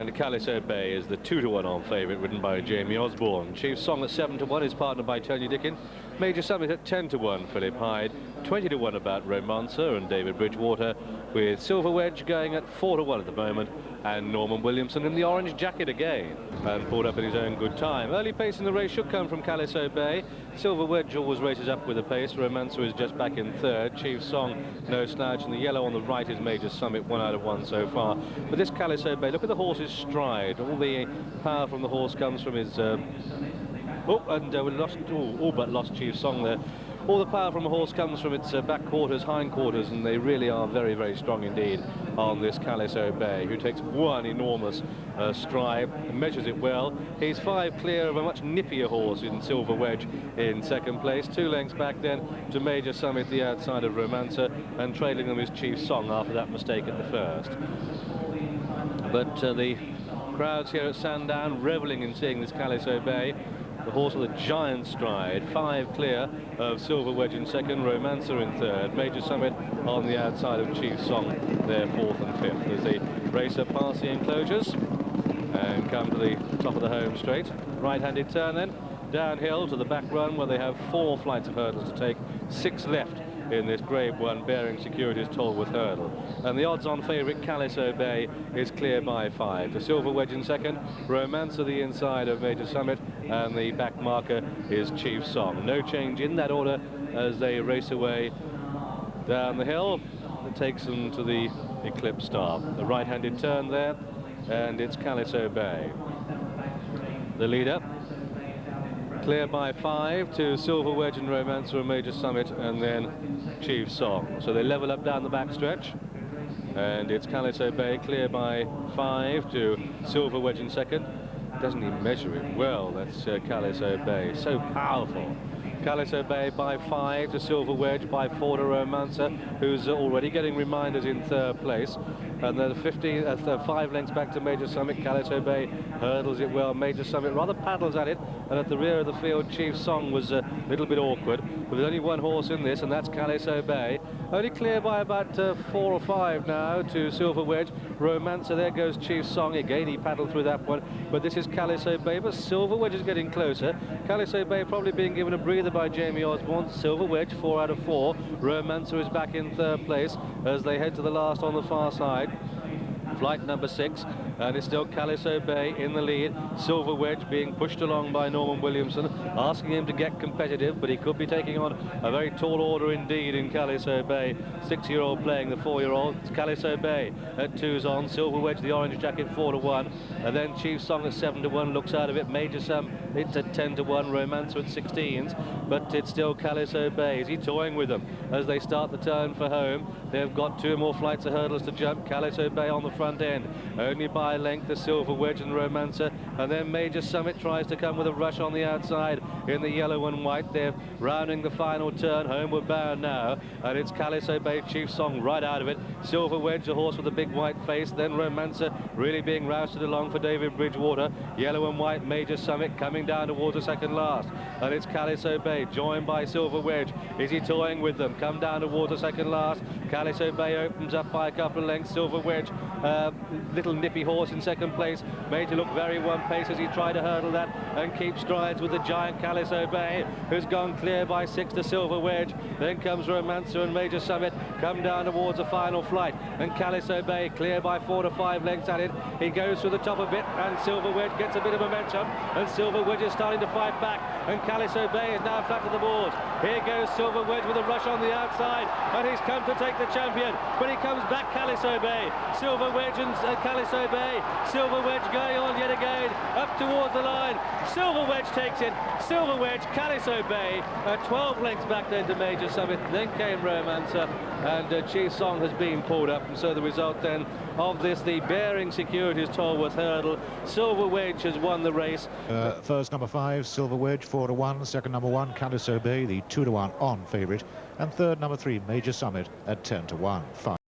And Caliso Bay is the 2-to-1 on favourite, ridden by Jamie Osborne. Chief Song at 7-to-1 is partnered by Tony Dickin. Major Summit at 10-to-1, Philip Hyde. 20-to-1 about Romancer and David Bridgewater, with Silver Wedge going at 4-to-1 at the moment, and Norman Williamson in the orange jacket again, and pulled up in his own good time. Early pace in the race should come from Caliso Bay. Silver Wedge always races up with a pace. Romancer is just back in third. Chief Song, no slouch, and the yellow on the right is Major Summit, 1 out of 1 so far. But this Caliso Bay, look at the horse's stride. All the power from the horse comes from his we lost all but lost Chief Song there. All the power from a horse comes from its back quarters, hind quarters, and they really are very, very strong indeed on this Caliso Bay, who takes one enormous stride and measures it well. He's 5 clear of a much nippier horse in Silver Wedge in second place. 2 lengths back then to Major Summit, the outside of Romancer, and trailing them is Chief Song after that mistake at the first. But the crowds here at Sandown revelling in seeing this Caliso Bay. The horse with a giant stride, 5 clear of Silver Wedge in second, Romancer in third, Major Summit on the outside of Chief Song, their 4th and 5th, as they race up past the enclosures and come to the top of the home straight. Right-handed turn then, downhill to the back run, where they have 4 flights of hurdles to take, 6 left in this Grade 1 bearing Securities Tolworth hurdle. And the odds-on favourite Caliso Bay is clear by 5. The Silver Wedge in second, Romancer the inside of Major Summit, and the back marker is Chief Song. No change in that order as they race away down the hill. It takes them to the Eclipse Star. The right-handed turn there, and it's Caliso Bay. The leader, clear by 5 to Silver Wedge and Romancer and Major Summit, and then Chief Song. So they level up down the back stretch, and it's Caliso Bay clear by 5 to Silver Wedge in second. Doesn't he measure it well? That's Caliso Bay, so powerful. Caliso Bay by 5 to Silver Wedge, by 4 to Romancer, who's already getting reminders in third place. And then 5 lengths back to Major Summit. Caliso Bay hurdles it well. Major Summit rather paddles at it, and at the rear of the field Chief Song was a little bit awkward. But there's only one horse in this, and that's Caliso Bay. Only clear by about 4 or 5 now to Silver Wedge. Romancer, there goes Chief Song. Again, he paddled through that one. But this is Caliso Bay, but Silver Wedge is getting closer. Caliso Bay probably being given a breather by Jamie Osborne. Silver Wedge, 4 out of 4. Romancer is back in third place as they head to the last on the far side. Flight number 6, and it's still Caliso Bay in the lead. Silver Wedge being pushed along by Norman Williamson, asking him to get competitive, but he could be taking on a very tall order indeed in Caliso Bay. 6-year-old playing the 4-year-old. It's Caliso Bay at 2's on. Silver Wedge, the orange jacket, 4-to-1, and then Chief Song at 7-to-1 looks out of it. Major Sum, it's at 10-to-1. Romancer at 16s, but it's still Caliso Bay. Is he toying with them as they start the turn for home? They've got 2 more flights of hurdles to jump. Caliso Bay on the front end, only by length the Silver Wedge and Romancer, and then Major Summit tries to come with a rush on the outside in the yellow and white. They're rounding the final turn, homeward bound now, and it's Caliso Bay, Chief Song right out of it. Silver Wedge, a horse with a big white face, then Romancer really being rousted along for David Bridgewater. Yellow and white, Major Summit coming down towards the second last, and it's Caliso Bay joined by Silver Wedge. Is he toying with them? Come down towards the second last. Caliso Bay opens up by a couple of lengths. Silver Wedge, little nippy horse in second place, made to look very one pace as he tried to hurdle that and keep strides with the giant Caliso Bay, who's gone clear by 6 to Silver Wedge. Then comes Romancer and Major Summit come down towards the final flight, and Caliso Bay clear by 4 to 5 lengths at it. He goes through the top a bit, and Silver Wedge gets a bit of momentum, and Silver Wedge is starting to fight back, and Caliso Bay is now flat to the boards. Here goes Silver Wedge with a rush on the outside, and he's come to take the champion, but he comes back Caliso Bay. Silver Wedge and Caliso Bay. Silver Wedge going on yet again, up towards the line. Silver Wedge takes it. Silver Wedge, Caliso Bay, 12 lengths back then to Major Summit. Then came Romancer, and Chief Song has been pulled up, and so the result then of this, the bearing Securities Tolworth hurdle, Silver Wedge has won the race. First number 5, Silver Wedge, 4-to-1. Second number 1, Caliso Bay, the 2-to-1 on favourite, and third number 3, Major Summit at 10-to-1.